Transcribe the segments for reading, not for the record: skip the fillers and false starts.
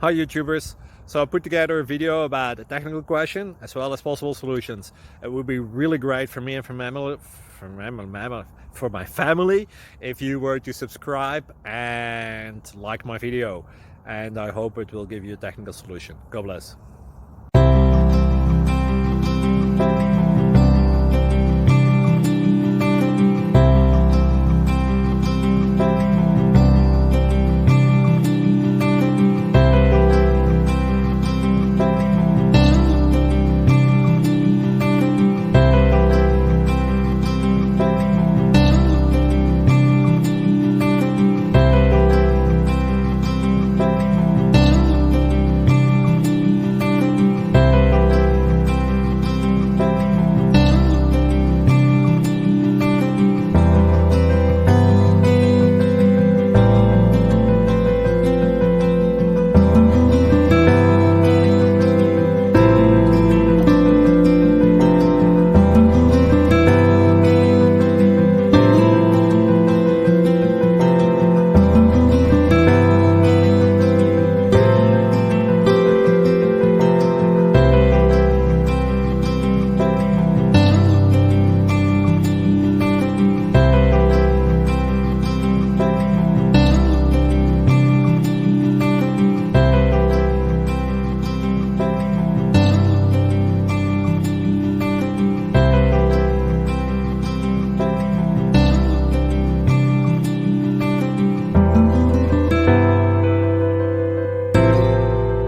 Hi YouTubers! So I put together a video about a technical question as well as possible solutions. It would be really great for me and for my family if you were to subscribe and like my video, and I hope it will give you a technical solution. God bless.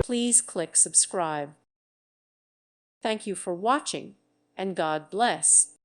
Please click subscribe. Thank you for watching, and God bless.